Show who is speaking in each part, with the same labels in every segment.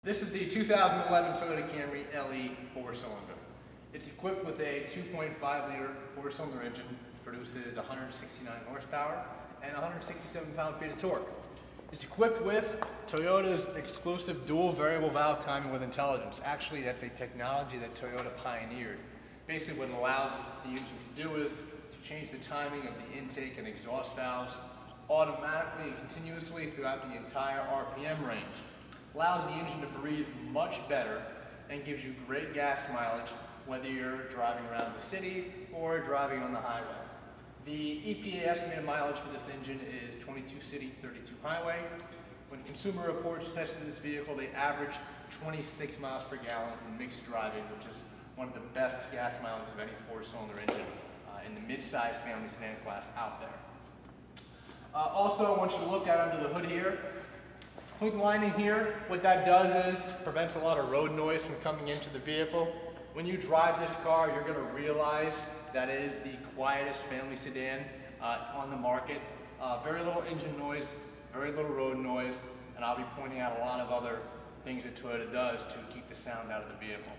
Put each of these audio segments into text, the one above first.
Speaker 1: This is the 2011 Toyota Camry LE 4-cylinder. It's equipped with a 2.5-liter 4-cylinder engine, produces 169 horsepower and 167 pound-feet of torque. It's equipped with Toyota's exclusive dual variable valve timing with intelligence. Actually, that's a technology that Toyota pioneered. Basically, what it allows the engine to do is to change the timing of the intake and exhaust valves automatically and continuously throughout the entire RPM range. Allows the engine to breathe much better and gives you great gas mileage whether you're driving around the city or driving on the highway. The EPA estimated mileage for this engine is 22 city, 32 highway. When Consumer Reports tested this vehicle, they averaged 26 miles per gallon in mixed driving, which is one of the best gas mileages of any 4-cylinder engine in the mid-size family sedan class out there. Also, I want you to look out under the hood here. Hood lining here, what that does is prevents a lot of road noise from coming into the vehicle. When you drive this car, you're going to realize that it is the quietest family sedan on the market. Very little engine noise, very little road noise, and I'll be pointing out a lot of other things that Toyota does to keep the sound out of the vehicle.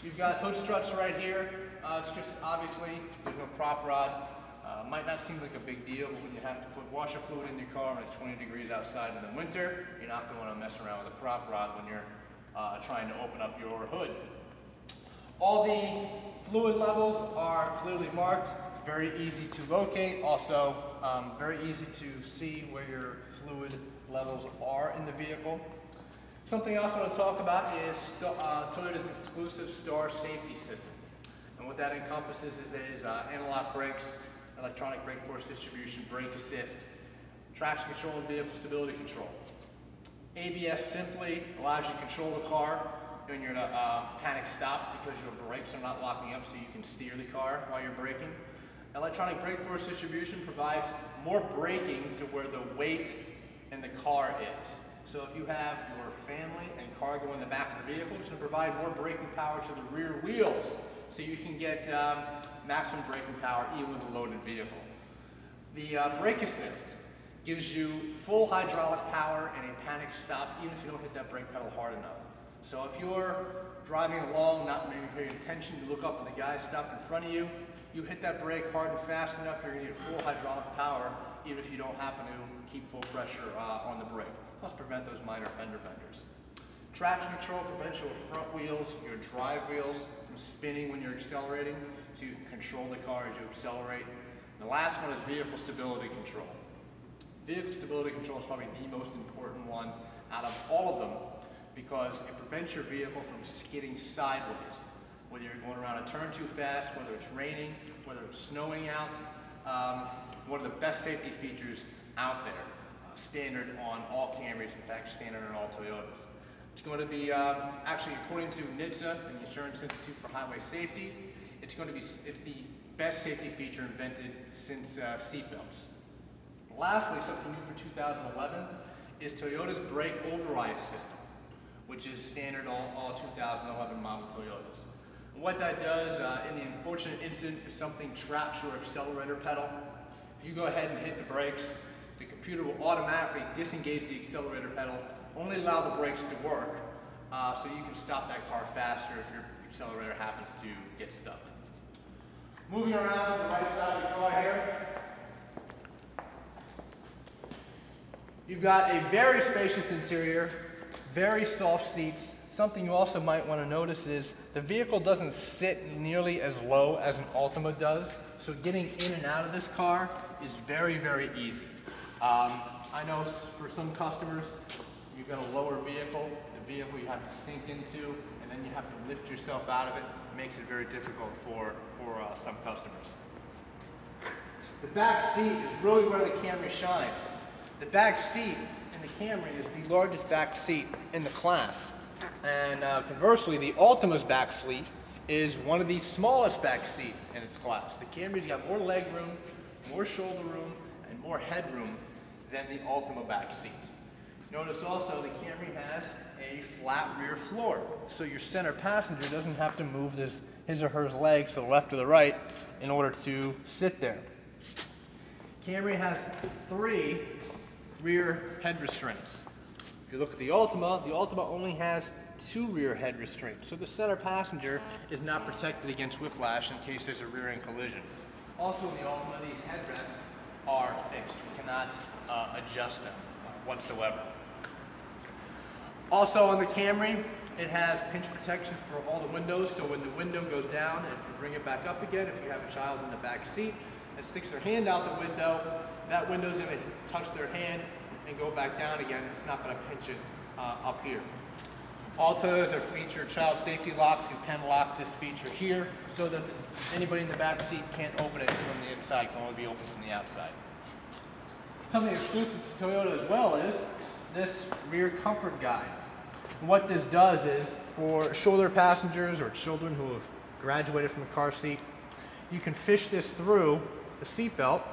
Speaker 1: You've got hood struts right here. It's just obviously there's no prop rod. Might not seem like a big deal, but when you have to put washer fluid in your car when it's 20 degrees outside in the winter, you're not going to want to mess around with a prop rod when you're trying to open up your hood. All the fluid levels are clearly marked, very easy to locate, also very easy to see where your fluid levels are in the vehicle. Something else I want to talk about is Toyota's exclusive Star safety system. And what that encompasses is analog brakes, electronic brake force distribution, brake assist, traction control, and vehicle stability control. ABS simply allows you to control the car when you're in a panic stop because your brakes are not locking up so you can steer the car while you're braking. Electronic brake force distribution provides more braking to where the weight in the car is. So if you have your family and cargo in the back of the vehicle, it's going to provide more braking power to the rear wheels so you can get maximum braking power even with a loaded vehicle. The brake assist gives you full hydraulic power in a panic stop even if you don't hit that brake pedal hard enough. So if you're driving along, not maybe paying attention, you look up and the guy stopped in front of you, you hit that brake hard and fast enough, you're going to get full hydraulic power even if you don't happen to keep full pressure on the brake. Plus prevent those minor fender benders. Traction control prevents your front wheels, your drive wheels from spinning when you're accelerating, so you can control the car as you accelerate. And the last one is vehicle stability control. Vehicle stability control is probably the most important one out of all of them because it prevents your vehicle from skidding sideways. Whether you're going around a turn too fast, whether it's raining, whether it's snowing out, one of the best safety features out there. Standard on all Camrys, in fact standard on all Toyotas. It's going to be, actually according to NHTSA and the Insurance Institute for Highway Safety, it's the best safety feature invented since seatbelts. Lastly, something new for 2011 is Toyota's brake override system, which is standard on all 2011 model Toyotas. And what that does in the unfortunate incident if something traps your accelerator pedal, if you go ahead and hit the brakes, the computer will automatically disengage the accelerator pedal, only allow the brakes to work, so you can stop that car faster if your accelerator happens to get stuck. Moving around to the right side of the car here, you've got a very spacious interior, very soft seats. Something you also might want to notice is the vehicle doesn't sit nearly as low as an Altima does, so getting in and out of this car is very, very easy. I know for some customers, you've got a lower vehicle, the vehicle you have to sink into, and then you have to lift yourself out of it. It makes it very difficult for some customers. The back seat is really where the Camry shines. The back seat in the Camry is the largest back seat in the class. And conversely, the Altima's back seat is one of the smallest back seats in its class. The Camry's got more leg room, more shoulder room, and more headroom than the Altima back seat. Notice also the Camry has a flat rear floor, so your center passenger doesn't have to move his or her legs to the left or the right in order to sit there. Camry has 3 rear head restraints. If you look at the Altima only has 2 rear head restraints, so the center passenger is not protected against whiplash in case there's a rear-end collision. Also in the Altima, these headrests are fixed. You cannot adjust them whatsoever. Also on the Camry, it has pinch protection for all the windows, so when the window goes down, if you bring it back up again, if you have a child in the back seat and sticks their hand out the window, that window's going to touch their hand and go back down again. It's not going to pinch it up here. All Toyotas are featured child safety locks. You can lock this feature here so that anybody in the back seat can't open it from the inside, can only be opened from the outside. Something exclusive to Toyota as well is this rear comfort guide. And what this does is for shoulder passengers or children who have graduated from the car seat, you can fish this through the seatbelt,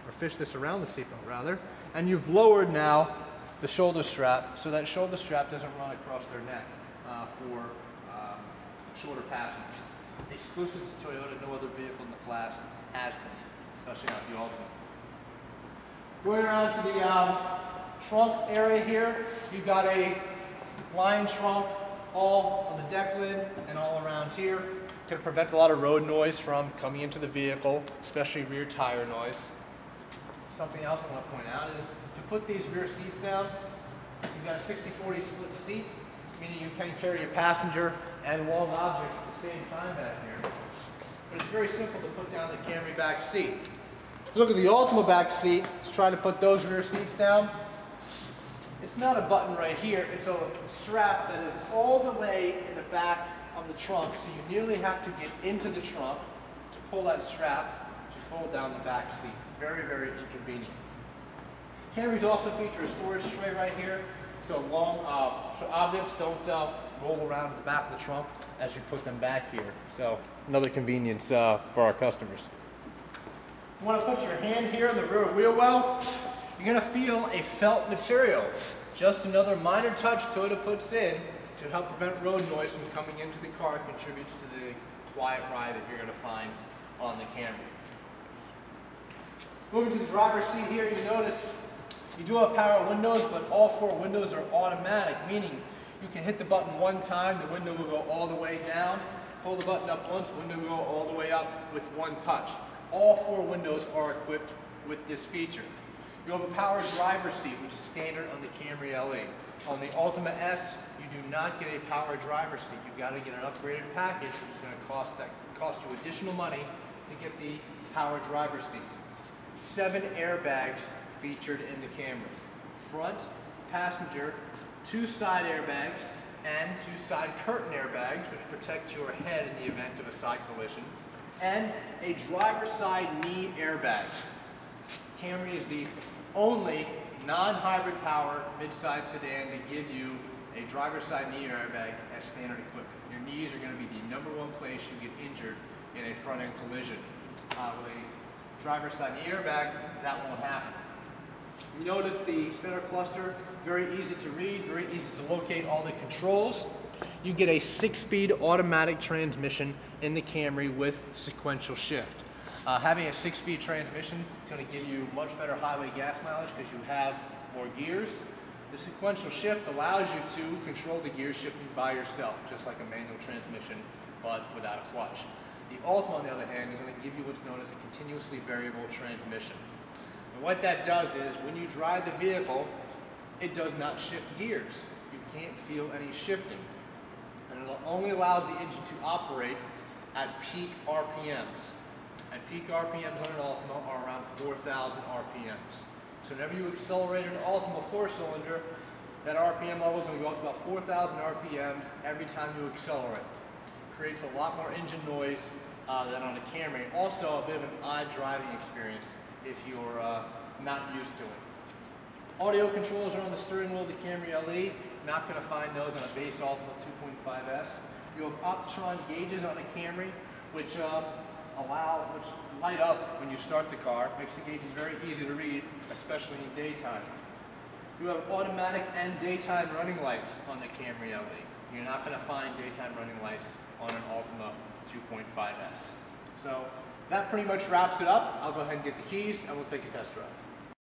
Speaker 1: or fish this around the seatbelt rather, and you've lowered now the shoulder strap so that shoulder strap doesn't run across their neck for shoulder passengers. Exclusive to Toyota, no other vehicle in the class has this, especially not the Altima. Going around to the trunk area here, you've got a line trunk all on the deck lid and all around here to prevent a lot of road noise from coming into the vehicle, especially rear tire noise. Something else I want to point out is to put these rear seats down, you've got a 60-40 split seat, meaning you can carry a passenger and long object at the same time back here. But it's very simple to put down the Camry back seat. If you look at the Altima back seat, to try to put those rear seats down, it's not a button right here, it's a strap that is all the way in the back of the trunk, so you nearly have to get into the trunk to pull that strap to fold down the back seat. Very, very inconvenient. Camrys also feature a storage tray right here, so so objects don't roll around the back of the trunk as you put them back here. So another convenience for our customers. If you want to put your hand here in the rear wheel well, you're going to feel a felt material. Just another minor touch Toyota puts in to help prevent road noise from coming into the car, contributes to the quiet ride that you're going to find on the Camry. Moving to the driver's seat here, you notice you do have power windows, but all 4 windows are automatic, meaning you can hit the button one time, the window will go all the way down. Pull the button up once, window will go all the way up with one touch. All 4 windows are equipped with this feature. You have a power driver's seat, which is standard on the Camry LE. On the Altima S, you do not get a power driver's seat. You've got to get an upgraded package, which is going to cost you additional money to get the power driver's seat. 7 airbags featured in the Camry. Front, passenger, 2 side airbags, and 2 side curtain airbags, which protect your head in the event of a side collision, and a driver's side knee airbag. Camry is the only non-hybrid power mid-size sedan to give you a driver's side knee airbag as standard equipment. Your knees are going to be the #1 place you get injured in a front-end collision. With a driver's side knee airbag, that won't happen. You notice the center cluster, very easy to read, very easy to locate all the controls. You get a 6-speed automatic transmission in the Camry with sequential shift. Having a 6-speed transmission is going to give you much better highway gas mileage because you have more gears. The sequential shift allows you to control the gear shifting by yourself, just like a manual transmission, but without a clutch. The Altima, on the other hand, is going to give you what's known as a continuously variable transmission. And what that does is, when you drive the vehicle, it does not shift gears. You can't feel any shifting. And it only allows the engine to operate at peak RPMs. And peak RPMs on an Altima are around 4,000 RPMs. So whenever you accelerate an Altima 4-cylinder, that RPM level is going to go up to about 4,000 RPMs every time you accelerate. Creates a lot more engine noise than on a Camry. Also a bit of an odd driving experience if you're not used to it. Audio controls are on the steering wheel of the Camry LE. Not going to find those on a base Altima 2.5S. You have Optron gauges on a Camry, which light up when you start the car. Makes the gauges very easy to read, especially in daytime. You have automatic and daytime running lights on the Camry LE. You're not going to find daytime running lights on an Altima 2.5S. So that pretty much wraps it up. I'll go ahead and get the keys and we'll take a test drive.